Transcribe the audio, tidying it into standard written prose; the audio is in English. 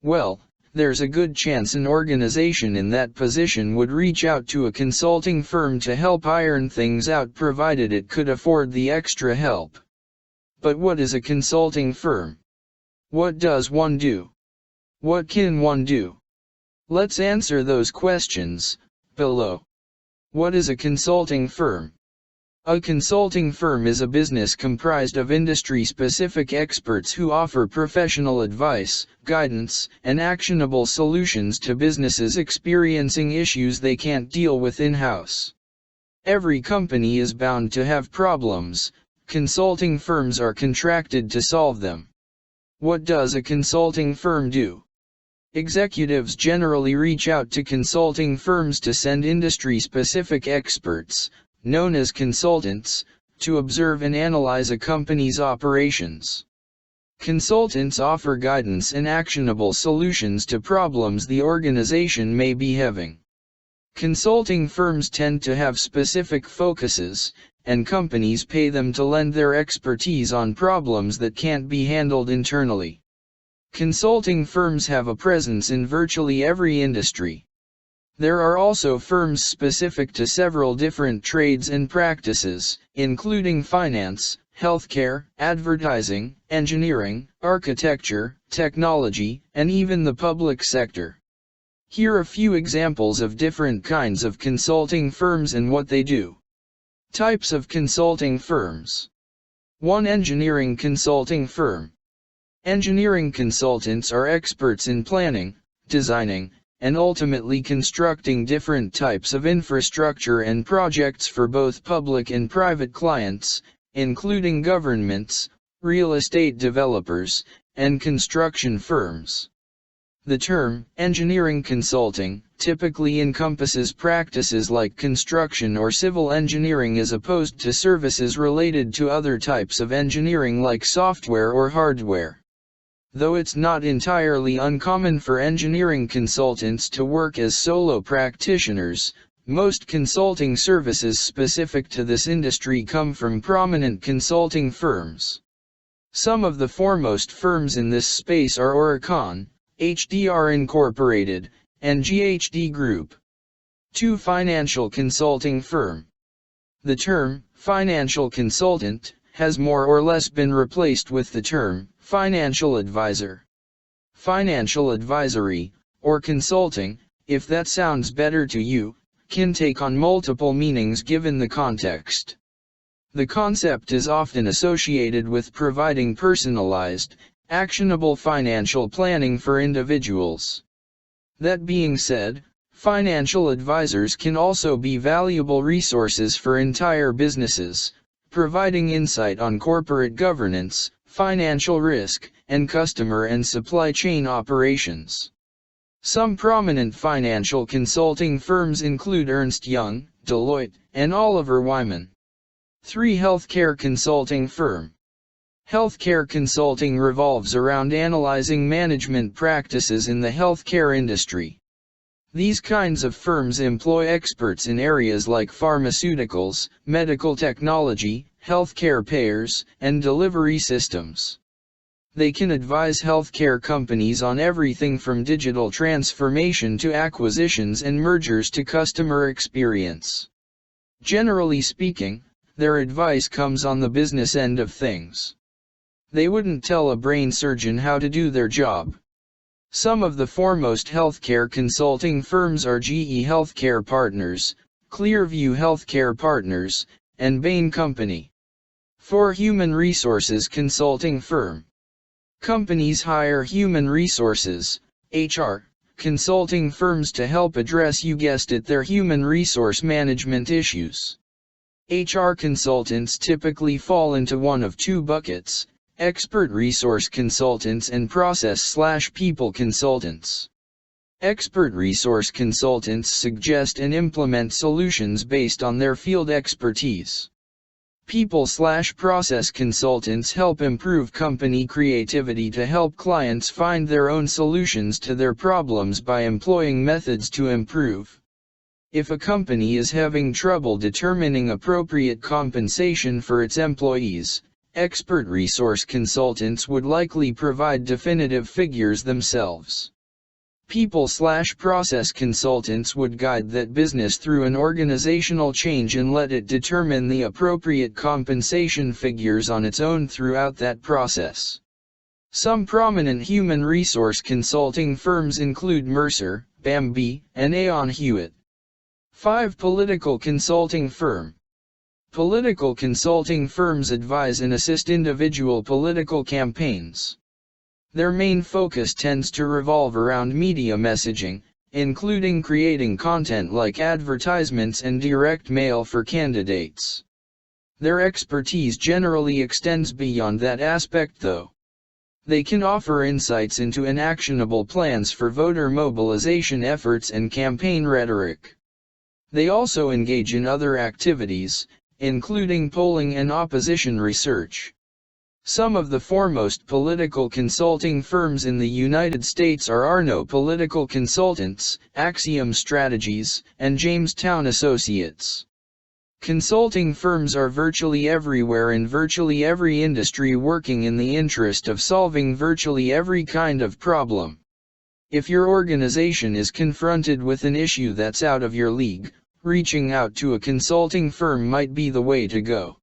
Well, there's a good chance an organization in that position would reach out to a consulting firm to help iron things out provided it could afford the extra help. But what is a consulting firm? What does one do? What can one do? Let's answer those questions below. What is a consulting firm? A consulting firm is a business comprised of industry-specific experts who offer professional advice, guidance, and actionable solutions to businesses experiencing issues they can't deal with in-house. Every company is bound to have problems. Consulting firms are contracted to solve them. What does a consulting firm do? Executives generally reach out to consulting firms to send industry-specific experts, known as consultants, to observe and analyze a company's operations. Consultants offer guidance and actionable solutions to problems the organization may be having. Consulting firms tend to have specific focuses, and companies pay them to lend their expertise on problems that can't be handled internally. Consulting firms have a presence in virtually every industry. There are also firms specific to several different trades and practices, including finance, healthcare, advertising, engineering, architecture, technology, and even the public sector. Here are a few examples of different kinds of consulting firms and what they do. Types of consulting firms. 1. Engineering consulting firm. Engineering consultants are experts in planning, designing, and ultimately constructing different types of infrastructure and projects for both public and private clients, including governments, real estate developers, and construction firms. The term, engineering consulting, typically encompasses practices like construction or civil engineering as opposed to services related to other types of engineering like software or hardware. Though it's not entirely uncommon for engineering consultants to work as solo practitioners, most consulting services specific to this industry come from prominent consulting firms. Some of the foremost firms in this space are Oricon, HDR Incorporated, and GHD Group. 2. Financial consulting firm. The term, financial consultant, has more or less been replaced with the term, financial advisor. Financial advisory, or consulting, if that sounds better to you, can take on multiple meanings given the context. The concept is often associated with providing personalized, actionable financial planning for individuals. That being said, financial advisors can also be valuable resources for entire businesses, providing insight on corporate governance, financial risk, and customer and supply chain operations. Some prominent financial consulting firms include Ernst Young, Deloitte, and Oliver Wyman. 3. Healthcare consulting firm. Healthcare consulting revolves around analyzing management practices in the healthcare industry. These kinds of firms employ experts in areas like pharmaceuticals, medical technology, healthcare payers, and delivery systems. They can advise healthcare companies on everything from digital transformation to acquisitions and mergers to customer experience. Generally speaking, their advice comes on the business end of things. They wouldn't tell a brain surgeon how to do their job. Some of the foremost healthcare consulting firms are GE Healthcare Partners, Clearview Healthcare Partners, and Bain Company. 4. Human resources consulting firm. Companies hire human resources, HR, consulting firms to help address, you guessed it, their human resource management issues. HR consultants typically fall into one of two buckets: expert resource consultants and process/people consultants. Expert resource consultants suggest and implement solutions based on their field expertise. People/process consultants help improve company creativity to help clients find their own solutions to their problems by employing methods to improve. If a company is having trouble determining appropriate compensation for its employees, expert resource consultants would likely provide definitive figures themselves. People/process consultants would guide that business through an organizational change and let it determine the appropriate compensation figures on its own throughout that process. Some prominent human resource consulting firms include Mercer, Bambi, and Aon Hewitt. 5. Political consulting firm. Political consulting firms advise and assist individual political campaigns. Their main focus tends to revolve around media messaging, including creating content like advertisements and direct mail for candidates. Their expertise generally extends beyond that aspect though. They can offer insights into actionable plans for voter mobilization efforts and campaign rhetoric. They also engage in other activities, including polling and opposition research. Some of the foremost political consulting firms in the United States are Arno Political Consultants, Axiom Strategies, and Jamestown Associates. Consulting firms are virtually everywhere in virtually every industry, working in the interest of solving virtually every kind of problem. If your organization is confronted with an issue that's out of your league, reaching out to a consulting firm might be the way to go.